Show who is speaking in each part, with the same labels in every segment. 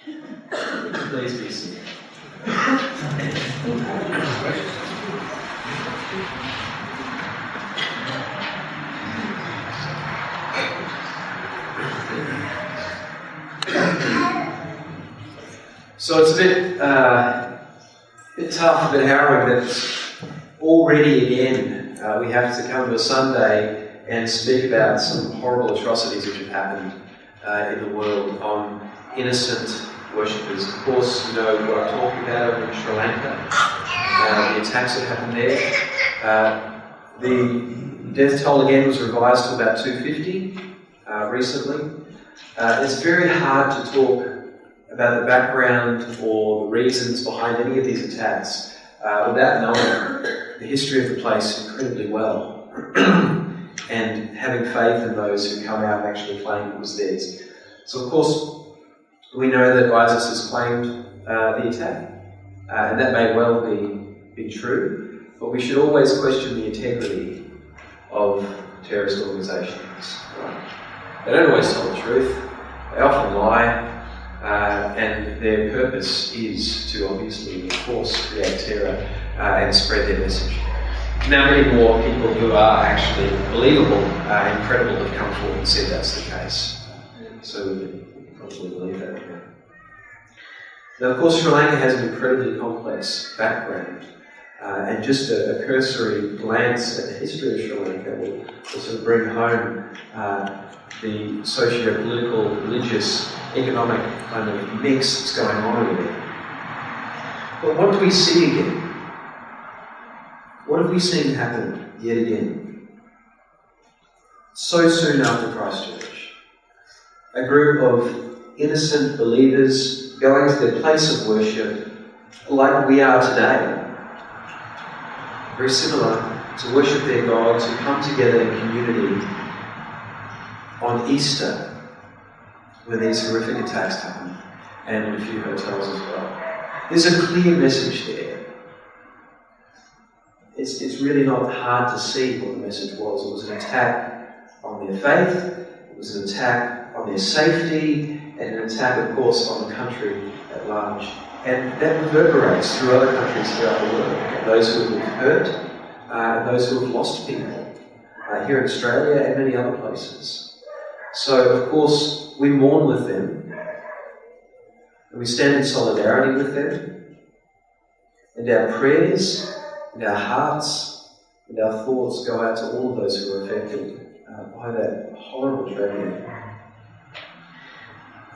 Speaker 1: Please be seated. So it's a bit tough, a bit harrowing that already again we have to come to a Sunday and speak about some horrible atrocities which have happened in the world on innocent worshippers. Of course, you know what I'm talking about over in Sri Lanka, the attacks that happened there. The death toll again was revised to about 250 recently. It's very hard to talk about the background or the reasons behind any of these attacks without knowing the history of the place incredibly well and having faith in those who come out and actually claim it was theirs. So of course we know that ISIS has claimed the attack, and that may well be true, but we should always question the integrity of terrorist organisations. Right? They don't always tell the truth, they often lie, and their purpose is to obviously, of course, create terror and spread their message. Now many more people who are actually believable and credible have come forward and said that's the case. So we can probably believe that. Now of course Sri Lanka has an incredibly complex background, and just a cursory glance at the history of Sri Lanka will sort of bring home the socio-political, religious, economic kind of mix that's going on over there. But what do we see again? What have we seen happen yet again? So soon after Christchurch, a group of innocent believers going to their place of worship like we are today, very similar, to worship their God, to come together in community on Easter, when these horrific attacks happen, and in a few hotels as well. There's a clear message there. It's really not hard to see what the message was. It was an attack on their faith, it was an attack on their safety, and an attack, of course, on the country at large. And that reverberates through other countries throughout the world. Those who have been hurt, and those who have lost people, here in Australia and many other places. So, of course, we mourn with them, and we stand in solidarity with them, and our prayers and our hearts and our thoughts go out to all of those who are affected by that horrible tragedy.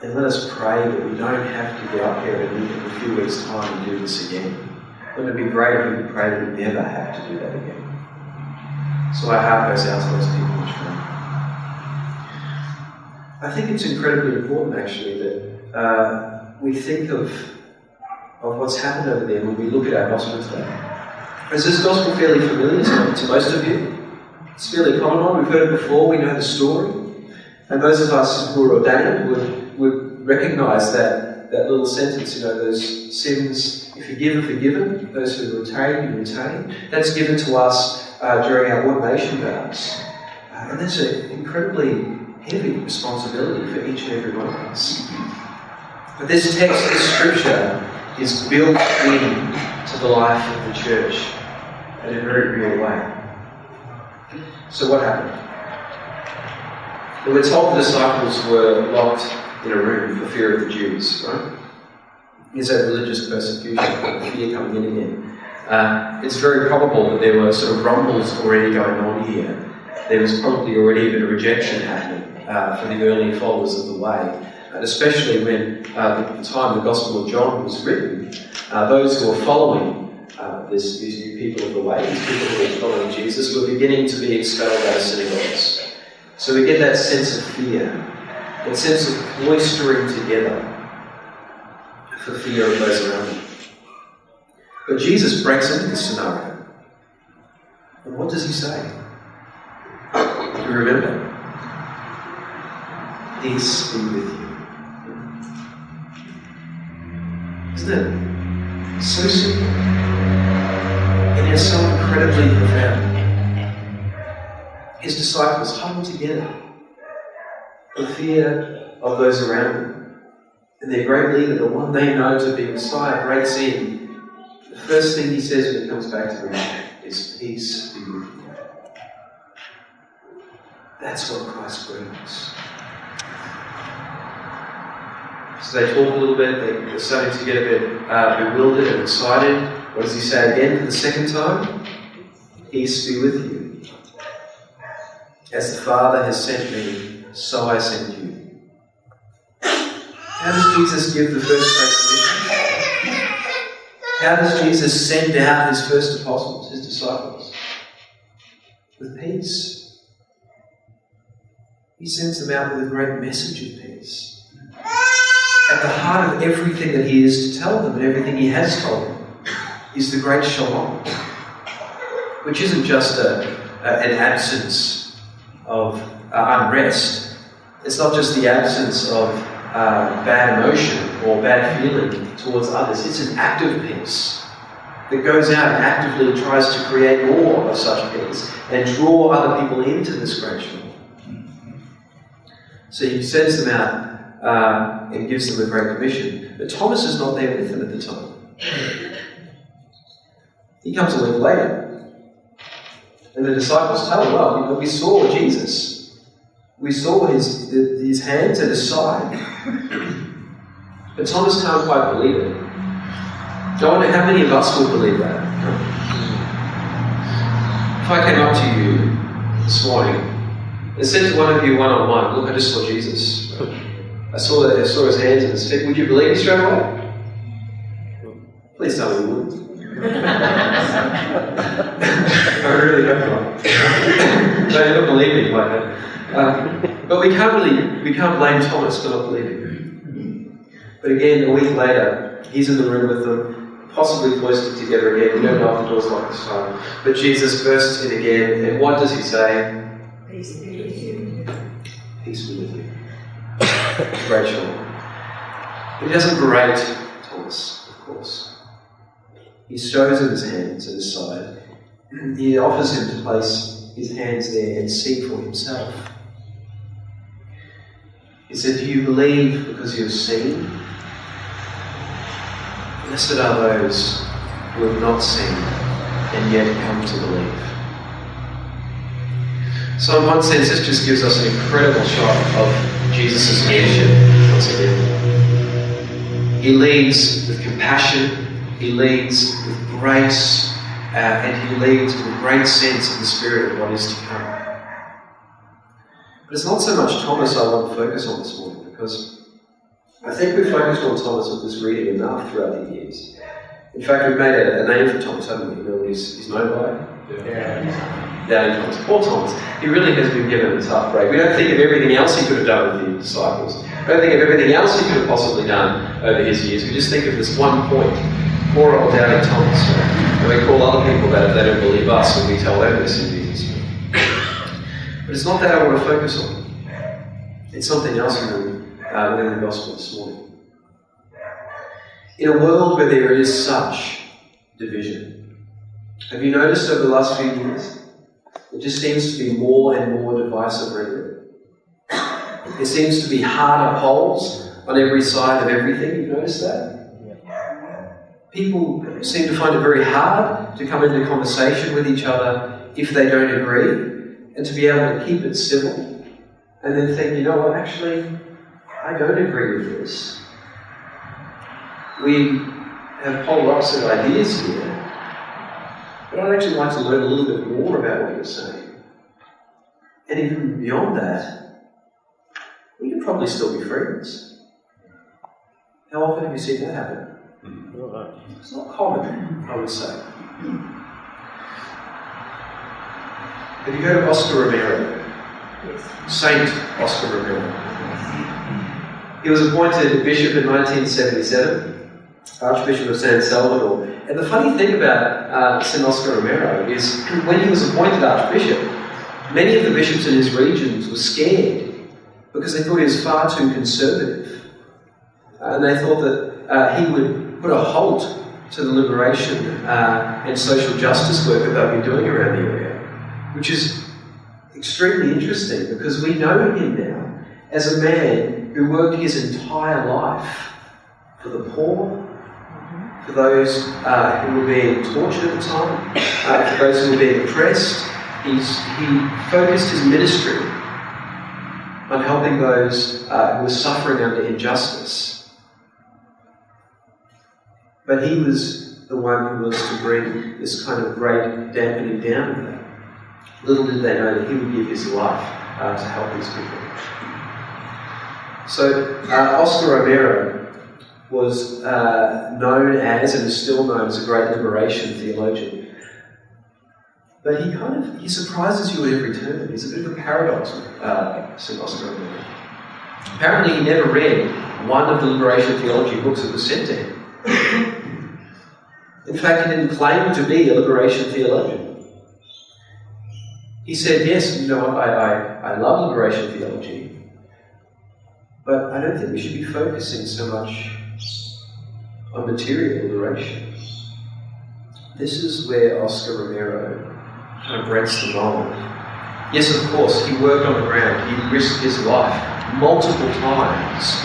Speaker 1: And let us pray that we don't have to get up here in a few weeks' time and do this again. Wouldn't it be great if we could pray that we never have to do that again? So our heart goes out to those people in Sri Lanka. I think it's incredibly important, actually, that we think of what's happened over there when we look at our gospel today. Is this gospel fairly familiar to most of you? It's fairly common one. We've heard it before. We know the story. And those of us who are ordained would recognise that little sentence, those sins, if you give, are forgiven. Those who retain, you retain. That's given to us during our ordination vows. And that's an incredibly heavy responsibility for each and every one of us. But this text, this scripture, is built into the life of the church in a very real way. So what happened? Well, we're told the disciples were locked in a room for fear of the Jews, right? Is that religious persecution, fear coming in again? It's very probable that there were sort of rumbles already going on here. There was probably already a bit of rejection happening for the early followers of the way, and especially when at the time the Gospel of John was written, those who were following these new people of the way, these people who were following Jesus, were beginning to be expelled out of synagogues. So we get that sense of fear, that sense of cloistering together for fear of those around them. But Jesus breaks into this scenario. And what does he say? Do you remember? Peace be with you. Isn't it so simple? And yet so incredibly profound. His disciples huddled together for fear of those around them. and their great leader, the one they know to be Messiah, breaks in, the first thing he says when he comes back to them is, "Peace be with you." That's what Christ brings. So they talk a little bit, they're starting to get a bit bewildered and excited. What does he say again for the second time? "Peace be with you. As the Father has sent me, so I send you." How does Jesus give the first Great Commission? How does Jesus send out his first apostles, his disciples? With peace. He sends them out with a great message of peace. At the heart of everything that he is to tell them and everything he has told them is the great shalom, which isn't just an absence of unrest. It's not just the absence of bad emotion or bad feeling towards others. It's an active peace that goes out and actively tries to create more of such peace and draw other people into this great shalom. So he sends them out and gives them a great commission. But Thomas is not there with them at the time. He comes a week later. And the disciples tell him, "Well, we saw Jesus. We saw his hands and his side." But Thomas can't quite believe it. I wonder how many of us would believe that. If I came up to you this morning and said to one of you one-on-one, "Look, I just saw Jesus. I saw his hands and his feet," would you believe me straight away? Please tell me you wouldn't. I really hope not. No, you don't believe me like that. But we can't blame Thomas for not believing. But again, a week later, he's in the room with them, possibly cloistered together again. We don't know if the door's locked this time. But Jesus bursts in again, and what does he say? "Peace be with you." Peace be with you. Great shalom. He doesn't berate Thomas, of course. He shows him his hands and his side. He offers him to place his hands there and see for himself. He said, "Do you believe because you have seen? Blessed are those who have not seen and yet come to believe." So in one sense, this just gives us an incredible shot of Jesus' leadership once again. He leads with compassion, he leads with grace, and he leads with a great sense of the Spirit of what is to come. But it's not so much Thomas I want to focus on this morning, because I think we've focused on Thomas with this reading enough throughout the years. In fact, we've made a name for Thomas, haven't we? You know what he's known by? Doubting Thomas. Poor Thomas. He really has been given a tough break. We don't think of everything else he could have done with the disciples. We don't think of everything else he could have possibly done over his years. We just think of this one point. Poor old doubting Thomas. And we call other people that if they don't believe us when we tell them this in Jesus' name. But it's not that I want to focus on. It's something else within the Gospel this morning. In a world where there is such division, have you noticed over the last few years, it just seems to be more and more divisive rhetoric. There seems to be harder poles on every side of everything. You've noticed that? People seem to find it very hard to come into conversation with each other if they don't agree, and to be able to keep it civil, and then think, you know what, actually, I don't agree with this. We have polar opposite ideas here, but I'd actually like to learn a little bit more about what you're saying. And even beyond that, we can probably still be friends. How often have you seen that happen? It's not common, I would say. Have you heard of Oscar Romero?
Speaker 2: Yes.
Speaker 1: Saint Oscar Romero. He was appointed bishop in 1977, Archbishop of San Salvador. And the funny thing about Saint Oscar Romero is when he was appointed Archbishop, many of the bishops in his regions were scared because they thought he was far too conservative. And they thought that he would put a halt to the liberation and social justice work that they've been doing around the area, which is extremely interesting because we know him now as a man who who worked his entire life for the poor, for those who were being tortured at the time, for those who were being oppressed. He focused his ministry on helping those who were suffering under injustice. But he was the one who was to bring this kind of great dampening down of that. Little did they know that he would give his life to help these people. So Oscar Romero was known as, and is still known as, a great liberation theologian. But he surprises you at every turn. He's a bit of a paradox, St. Oscar Romero. Apparently he never read one of the liberation theology books that was sent to him. In fact, he didn't claim to be a liberation theologian. He said, yes, you know what, I love liberation theology, but I don't think we should be focusing so much on material liberation. This is where Oscar Romero kind of breaks the mold. Yes, of course, he worked on the ground. He risked his life multiple times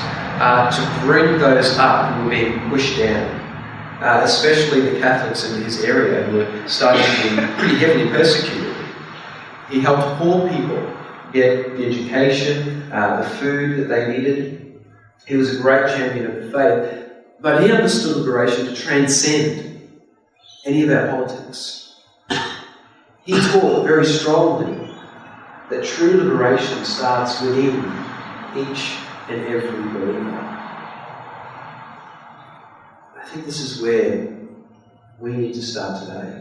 Speaker 1: to bring those up who were being pushed down, especially the Catholics in his area who were starting to be pretty heavily persecuted. He helped poor people get the education, the food that they needed. He was a great champion of the faith, but he understood liberation to transcend any of our politics. He taught very strongly that true liberation starts within each and every believer. I think this is where we need to start today.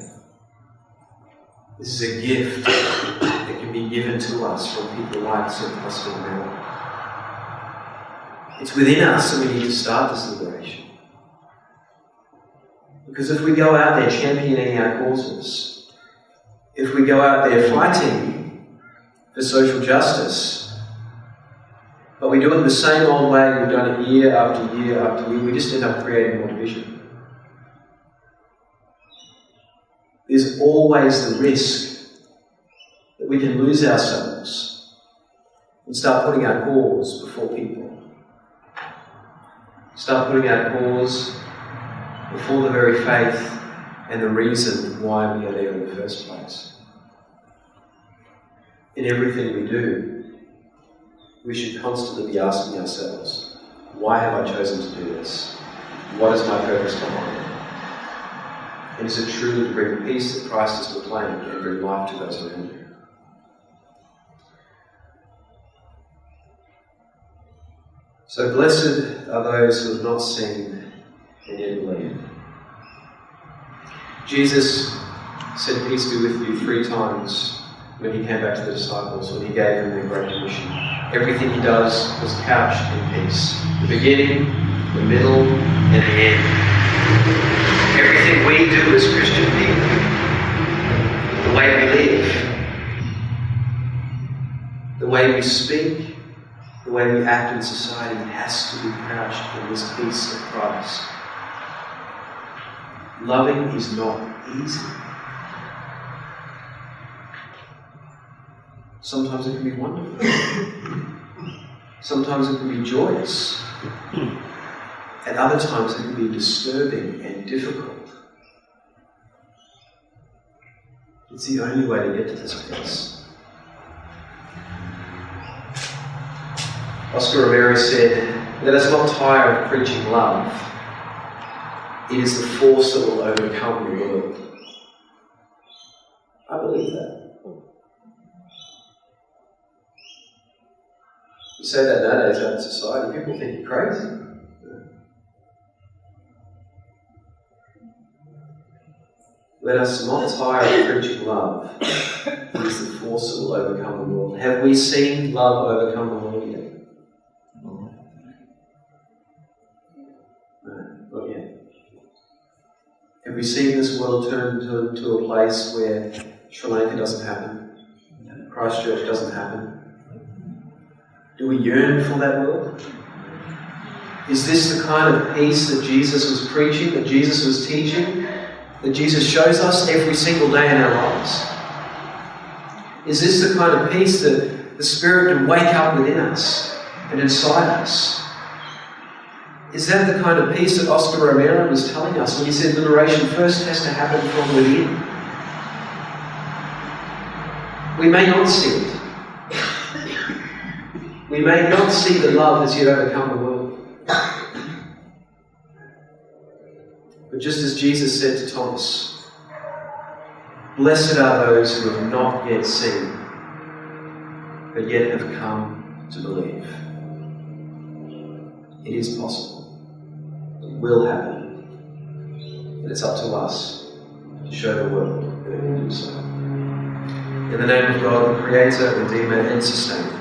Speaker 1: This is a gift that can be given to us from people like St. Oscar Romero. It's within us that we need to start this liberation. Because if we go out there championing our causes, if we go out there fighting for social justice, but we do it the same old way we've done it year after year after year, we just end up creating more division. There's always the risk that we can lose ourselves and start putting our cause before people. Start putting our cause before the very faith and the reason why we are there in the first place. In everything we do, we should constantly be asking ourselves, why have I chosen to do this? What is my purpose behind it? And is it truly to bring the peace that Christ has proclaimed and bring life to those around you? So blessed are those who have not seen and yet believe. Jesus said, peace be with you 3 times when he came back to the disciples, when he gave them their great commission. Everything he does was couched in peace. The beginning, the middle, and the end. Everything we do as Christian people, the way we live, the way we speak, the way we act in society has to be couched in this peace of Christ. Loving is not easy. Sometimes it can be wonderful. Sometimes it can be joyous. At other times it can be disturbing and difficult. It's the only way to get to this place. Oscar Romero said, let us not tire of preaching love. It is the force that will overcome the world. I believe that. You say that nowadays out in society, people think you're crazy. Let us not tire of preaching love. It is the force that will overcome the world. Have we seen love overcome the world yet? No, not yet. Have we seen this world turn to a place where Sri Lanka doesn't happen? Christchurch doesn't happen? Do we yearn for that world? Is this the kind of peace that Jesus was preaching, that Jesus was teaching, that Jesus shows us every single day in our lives? Is this the kind of peace that the Spirit can wake up within us and inside us. Is that the kind of peace that Oscar Romero was telling us when he said liberation first has to happen from within? We may not see it. We may not see that love has yet overcome the world. But just as Jesus said to Thomas, blessed are those who have not yet seen, but yet have come to believe. It is possible. It will happen. And it's up to us to show the world that it will do so. In the name of God, the Creator, Redeemer, and Sustainer,